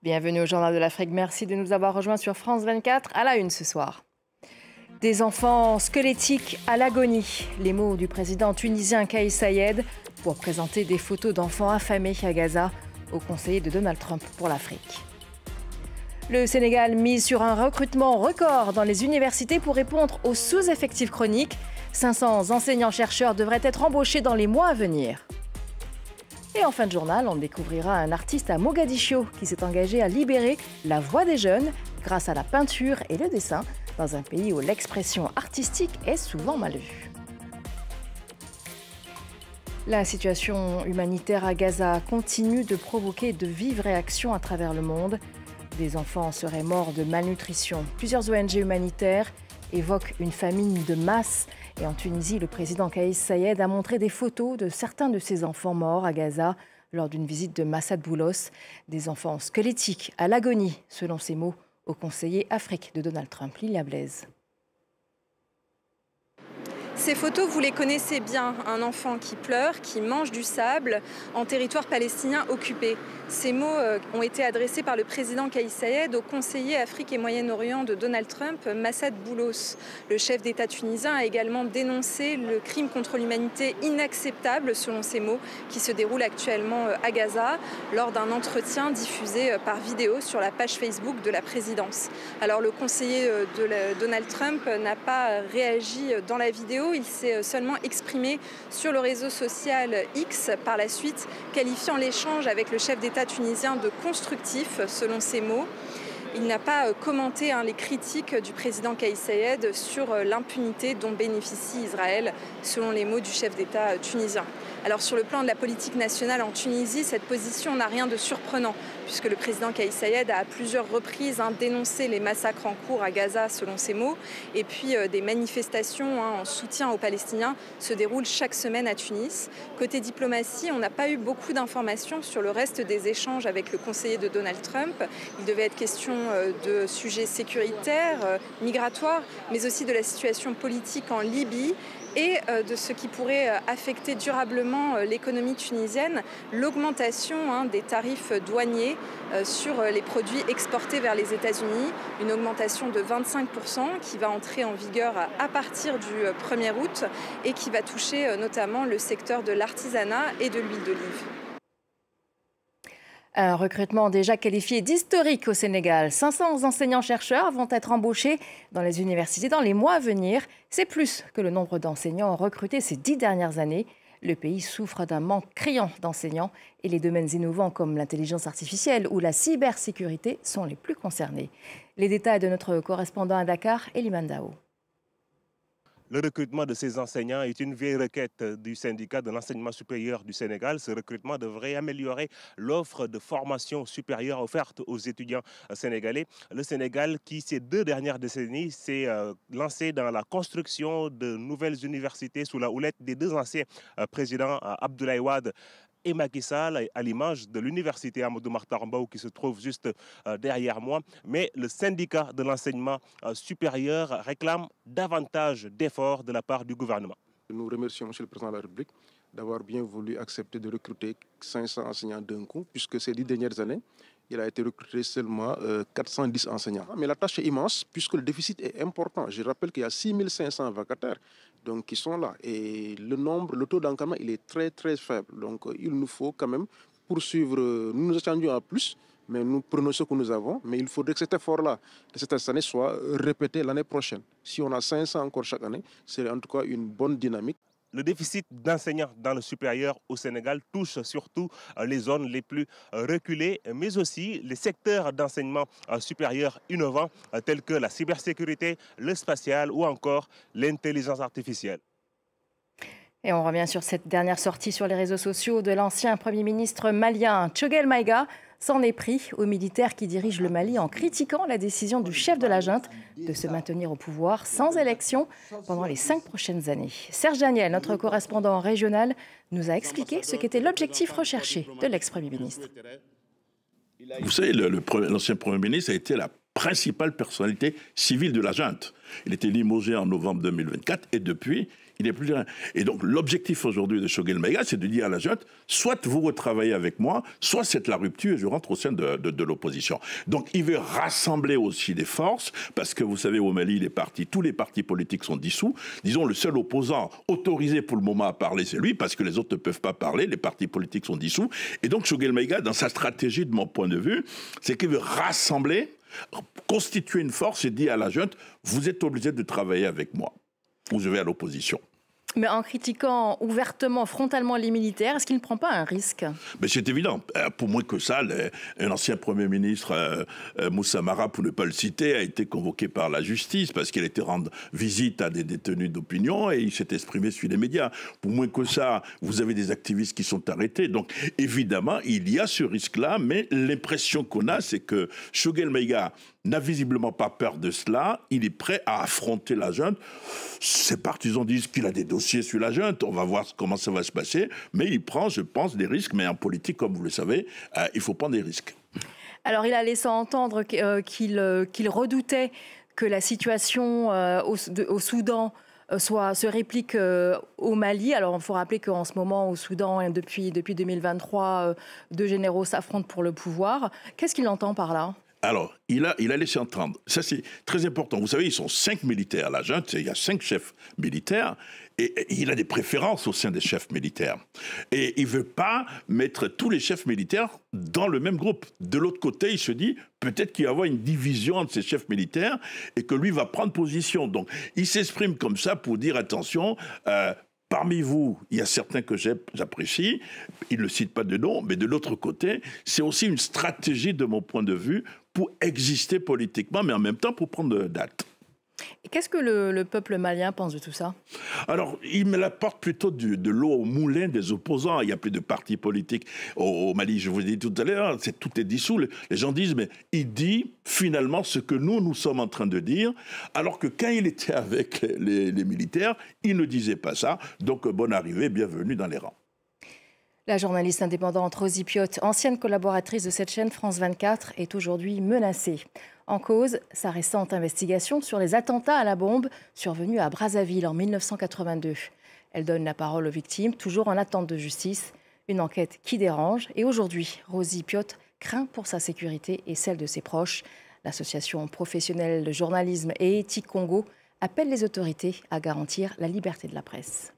Bienvenue au Journal de l'Afrique. Merci de nous avoir rejoints sur France 24 à la une ce soir. Des enfants squelettiques à l'agonie. Les mots du président tunisien Kais Saied pour présenter des photos d'enfants affamés à Gaza au conseiller de Donald Trump pour l'Afrique. Le Sénégal mise sur un recrutement record dans les universités pour répondre aux sous-effectifs chroniques. 500 enseignants-chercheurs devraient être embauchés dans les mois à venir. Et en fin de journal, on découvrira un artiste à Mogadiscio qui s'est engagé à libérer la voix des jeunes grâce à la peinture et le dessin dans un pays où l'expression artistique est souvent mal vue. La situation humanitaire à Gaza continue de provoquer de vives réactions à travers le monde. Des enfants seraient morts de malnutrition. Plusieurs ONG humanitaires évoquent une famine de masse. Et en Tunisie, le président Kais Saied a montré des photos de certains de ses enfants morts à Gaza lors d'une visite de Massad Boulos. Des enfants squelettiques à l'agonie, selon ses mots, au conseiller Afrique de Donald Trump, Lilia Blaise. Ces photos, vous les connaissez bien. Un enfant qui pleure, qui mange du sable en territoire palestinien occupé. Ces mots ont été adressés par le président Kais Saied au conseiller Afrique et Moyen-Orient de Donald Trump, Massad Boulos. Le chef d'État tunisien a également dénoncé le crime contre l'humanité inacceptable, selon ses mots, qui se déroule actuellement à Gaza lors d'un entretien diffusé par vidéo sur la page Facebook de la présidence. Alors le conseiller de Donald Trump n'a pas réagi dans la vidéo. Il s'est seulement exprimé sur le réseau social X par la suite, qualifiant l'échange avec le chef d'État tunisien de constructif, selon ses mots. Il n'a pas commenté les critiques du président Kais Saied sur l'impunité dont bénéficie Israël, selon les mots du chef d'État tunisien. Alors sur le plan de la politique nationale en Tunisie, cette position n'a rien de surprenant, puisque le président Kais Saied a à plusieurs reprises dénoncé les massacres en cours à Gaza, selon ses mots, et puis des manifestations en soutien aux Palestiniens se déroulent chaque semaine à Tunis. Côté diplomatie, on n'a pas eu beaucoup d'informations sur le reste des échanges avec le conseiller de Donald Trump. Il devait être question de sujets sécuritaires, migratoires, mais aussi de la situation politique en Libye et de ce qui pourrait affecter durablement l'économie tunisienne, l'augmentation des tarifs douaniers sur les produits exportés vers les États-Unis, une augmentation de 25% qui va entrer en vigueur à partir du 1er août et qui va toucher notamment le secteur de l'artisanat et de l'huile d'olive. Un recrutement déjà qualifié d'historique au Sénégal. 500 enseignants-chercheurs vont être embauchés dans les universités dans les mois à venir. C'est plus que le nombre d'enseignants recrutés ces 10 dernières années. Le pays souffre d'un manque criant d'enseignants et les domaines innovants comme l'intelligence artificielle ou la cybersécurité sont les plus concernés. Les détails de notre correspondant à Dakar, Eliman Dao. Le recrutement de ces enseignants est une vieille requête du syndicat de l'enseignement supérieur du Sénégal. Ce recrutement devrait améliorer l'offre de formation supérieure offerte aux étudiants sénégalais. Le Sénégal, qui ces 2 dernières décennies s'est lancé dans la construction de nouvelles universités sous la houlette des 2 anciens présidents, Abdoulaye Wade et Macky Sall, à l'image de l'université Amadou Mahtar Mbow qui se trouve juste derrière moi. Mais le syndicat de l'enseignement supérieur réclame davantage d'efforts de la part du gouvernement. Nous remercions M. le Président de la République d'avoir bien voulu accepter de recruter 500 enseignants d'un coup, puisque ces 10 dernières années, il a été recruté seulement 410 enseignants. Mais la tâche est immense puisque le déficit est important. Je rappelle qu'il y a 6500 vacataires donc, qui sont là. Et le taux d'encadrement, il est très très faible. Donc il nous faut quand même poursuivre. Nous nous attendions à plus, mais nous prenons ce que nous avons. Mais il faudrait que cet effort-là, de cette année, soit répété l'année prochaine. Si on a 500 encore chaque année, c'est en tout cas une bonne dynamique. Le déficit d'enseignants dans le supérieur au Sénégal touche surtout les zones les plus reculées, mais aussi les secteurs d'enseignement supérieur innovants tels que la cybersécurité, le spatial ou encore l'intelligence artificielle. Et on revient sur cette dernière sortie sur les réseaux sociaux de l'ancien Premier ministre malien Choguel Maïga. S'en est pris aux militaires qui dirigent le Mali en critiquant la décision du chef de la junte de se maintenir au pouvoir sans élection pendant les 5 prochaines années. Serge Daniel, notre correspondant régional, nous a expliqué ce qu'était l'objectif recherché de l'ex-Premier ministre. Vous savez, l'ancien Premier ministre a été la principale personnalité civile de la junte. Il était limogé en novembre 2024 et depuis, il n'est plus rien. Et donc l'objectif aujourd'hui de Choguel Maïga, c'est de dire à la junte, soit vous retravaillez avec moi, soit c'est la rupture et je rentre au sein de l'opposition. Donc il veut rassembler aussi les forces, parce que vous savez, au Mali, tous les partis politiques sont dissous. Disons, le seul opposant autorisé pour le moment à parler, c'est lui, parce que les autres ne peuvent pas parler, les partis politiques sont dissous. Et donc Choguel Maïga, dans sa stratégie, de mon point de vue, c'est qu'il veut rassembler, constituer une force et dire à la junte, vous êtes obligé de travailler avec moi, ou je vais à l'opposition. Mais en critiquant ouvertement, frontalement les militaires, est-ce qu'il ne prend pas un risque? Mais c'est évident. Pour moins que ça, un ancien Premier ministre, Moussa Mara, pour ne pas le citer, a été convoqué par la justice parce qu'il était rendre visite à des détenus d'opinion et il s'est exprimé sur les médias. Pour moins que ça, vous avez des activistes qui sont arrêtés. Donc évidemment, il y a ce risque-là, mais l'impression qu'on a, c'est que Choguel Maïga n'a visiblement pas peur de cela. Il est prêt à affronter la junte. Ses partisans disent qu'il a des dossiers sur la junte. On va voir comment ça va se passer. Mais il prend, je pense, des risques. Mais en politique, comme vous le savez, il faut prendre des risques. Alors, il a laissé entendre qu'il redoutait que la situation au Soudan se réplique au Mali. Alors, il faut rappeler qu'en ce moment, au Soudan, depuis 2023, deux généraux s'affrontent pour le pouvoir. Qu'est-ce qu'il entend par là ? Alors, il a laissé entendre. Ça, c'est très important. Vous savez, ils sont 5 militaires. La junte, il y a 5 chefs militaires. Et il a des préférences au sein des chefs militaires. Et il ne veut pas mettre tous les chefs militaires dans le même groupe. De l'autre côté, il se dit, peut-être qu'il va y avoir une division entre ces chefs militaires et que lui va prendre position. Donc, il s'exprime comme ça pour dire, attention, parmi vous, il y a certains que j'apprécie, il ne cite pas de nom, mais de l'autre côté, c'est aussi une stratégie, de mon point de vue, pour exister politiquement, mais en même temps pour prendre date. Et qu'est-ce que le peuple malien pense de tout ça ? Alors, il me apporte plutôt de l'eau au moulin des opposants. Il n'y a plus de partis politiques au Mali. Je vous l'ai dit tout à l'heure, tout est dissous. Les gens disent, mais il dit finalement ce que nous sommes en train de dire, alors que quand il était avec les militaires, il ne disait pas ça. Donc, bonne arrivée, bienvenue dans les rangs. La journaliste indépendante Rosie Piot, ancienne collaboratrice de cette chaîne France 24, est aujourd'hui menacée. En cause, sa récente investigation sur les attentats à la bombe survenus à Brazzaville en 1982. Elle donne la parole aux victimes, toujours en attente de justice. Une enquête qui dérange. Et aujourd'hui, Rosie Piot craint pour sa sécurité et celle de ses proches. L'association professionnelle de journalisme et éthique Congo appelle les autorités à garantir la liberté de la presse.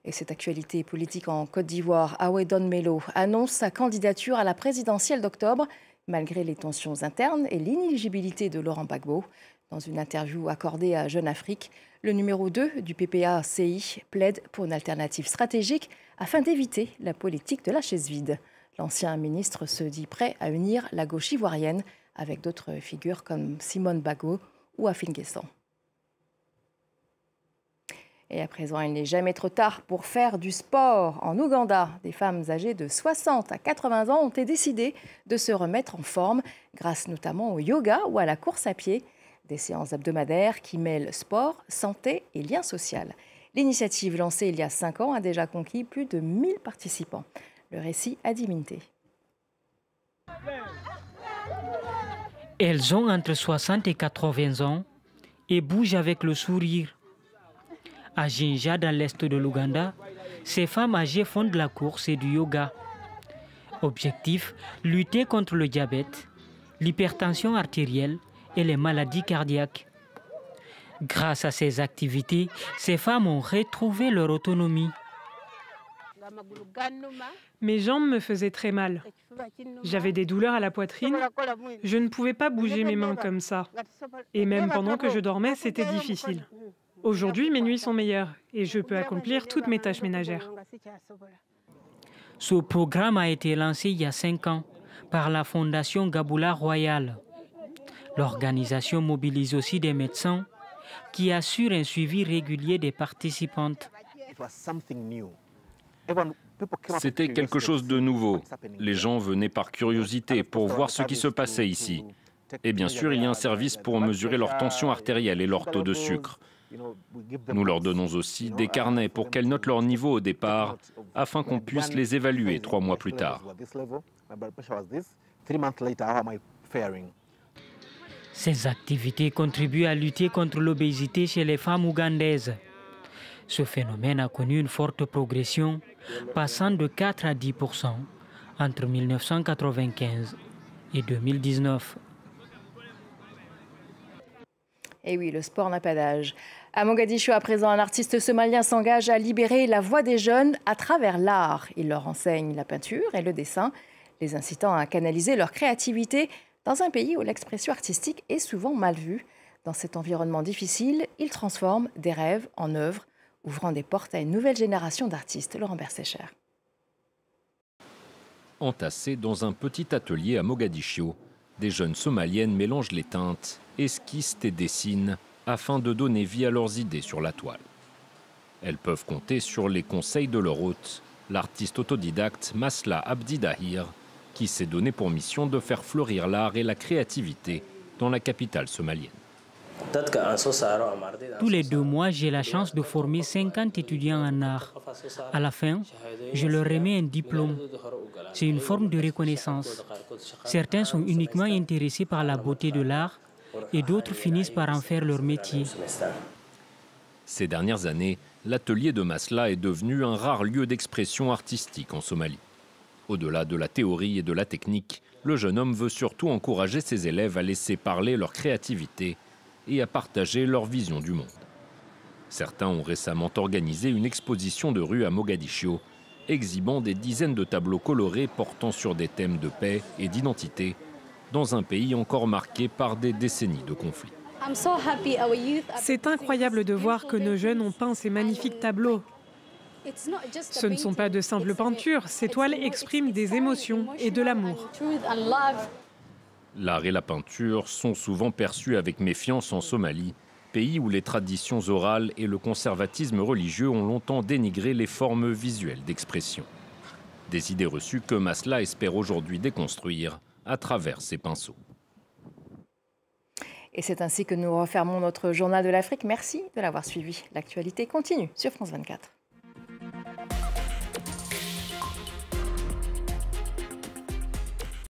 Et cette actualité politique en Côte d'Ivoire, Aouedone Melo annonce sa candidature à la présidentielle d'octobre, malgré les tensions internes et l'inéligibilité de Laurent Gbagbo. Dans une interview accordée à Jeune Afrique, le numéro 2 du PPA-CI plaide pour une alternative stratégique afin d'éviter la politique de la chaise vide. L'ancien ministre se dit prêt à unir la gauche ivoirienne avec d'autres figures comme Simone Bagbo ou Afin Guessan. Et à présent, il n'est jamais trop tard pour faire du sport. En Ouganda, des femmes âgées de 60 à 80 ans ont décidé de se remettre en forme grâce notamment au yoga ou à la course à pied. Des séances hebdomadaires qui mêlent sport, santé et lien social. L'initiative lancée il y a 5 ans a déjà conquis plus de 1000 participants. Le récit à Diminté. Elles ont entre 60 et 80 ans et bougent avec le sourire. À Jinja, dans l'est de l'Ouganda, ces femmes âgées font de la course et du yoga. Objectif, lutter contre le diabète, l'hypertension artérielle et les maladies cardiaques. Grâce à ces activités, ces femmes ont retrouvé leur autonomie. Mes jambes me faisaient très mal. J'avais des douleurs à la poitrine. Je ne pouvais pas bouger mes mains comme ça. Et même pendant que je dormais, c'était difficile. Aujourd'hui, mes nuits sont meilleures et je peux accomplir toutes mes tâches ménagères. Ce programme a été lancé il y a 5 ans par la Fondation Gaboula Royal. L'organisation mobilise aussi des médecins qui assurent un suivi régulier des participantes. C'était quelque chose de nouveau. Les gens venaient par curiosité pour voir ce qui se passait ici. Et bien sûr, il y a un service pour mesurer leur tension artérielle et leur taux de sucre. Nous leur donnons aussi des carnets pour qu'elles notent leur niveau au départ, afin qu'on puisse les évaluer 3 mois plus tard. Ces activités contribuent à lutter contre l'obésité chez les femmes ougandaises. Ce phénomène a connu une forte progression, passant de 4 à 10% entre 1995 et 2019. Et oui, le sport n'a pas d'âge. À Mogadiscio, à présent, un artiste somalien s'engage à libérer la voix des jeunes à travers l'art. Il leur enseigne la peinture et le dessin, les incitant à canaliser leur créativité dans un pays où l'expression artistique est souvent mal vue. Dans cet environnement difficile, il transforme des rêves en œuvres, ouvrant des portes à une nouvelle génération d'artistes. Laurent Bersécher. Entassés dans un petit atelier à Mogadiscio, des jeunes somaliennes mélangent les teintes, esquissent et dessinent afin de donner vie à leurs idées sur la toile. Elles peuvent compter sur les conseils de leur hôte, l'artiste autodidacte Masla Abdi Dahir, qui s'est donné pour mission de faire fleurir l'art et la créativité dans la capitale somalienne. Tous les 2 mois, j'ai la chance de former 50 étudiants en art. À la fin, je leur remets un diplôme. C'est une forme de reconnaissance. Certains sont uniquement intéressés par la beauté de l'art et d'autres finissent par en faire leur métier. Ces dernières années, l'atelier de Masla est devenu un rare lieu d'expression artistique en Somalie. Au-delà de la théorie et de la technique, le jeune homme veut surtout encourager ses élèves à laisser parler leur créativité et à partager leur vision du monde. Certains ont récemment organisé une exposition de rue à Mogadiscio, exhibant des dizaines de tableaux colorés portant sur des thèmes de paix et d'identité, dans un pays encore marqué par des décennies de conflits. C'est incroyable de voir que nos jeunes ont peint ces magnifiques tableaux. Ce ne sont pas de simples peintures, ces toiles expriment des émotions et de l'amour. L'art et la peinture sont souvent perçus avec méfiance en Somalie, pays où les traditions orales et le conservatisme religieux ont longtemps dénigré les formes visuelles d'expression. Des idées reçues que Masla espère aujourd'hui déconstruire à travers ses pinceaux. Et c'est ainsi que nous refermons notre journal de l'Afrique. Merci de l'avoir suivi. L'actualité continue sur France 24.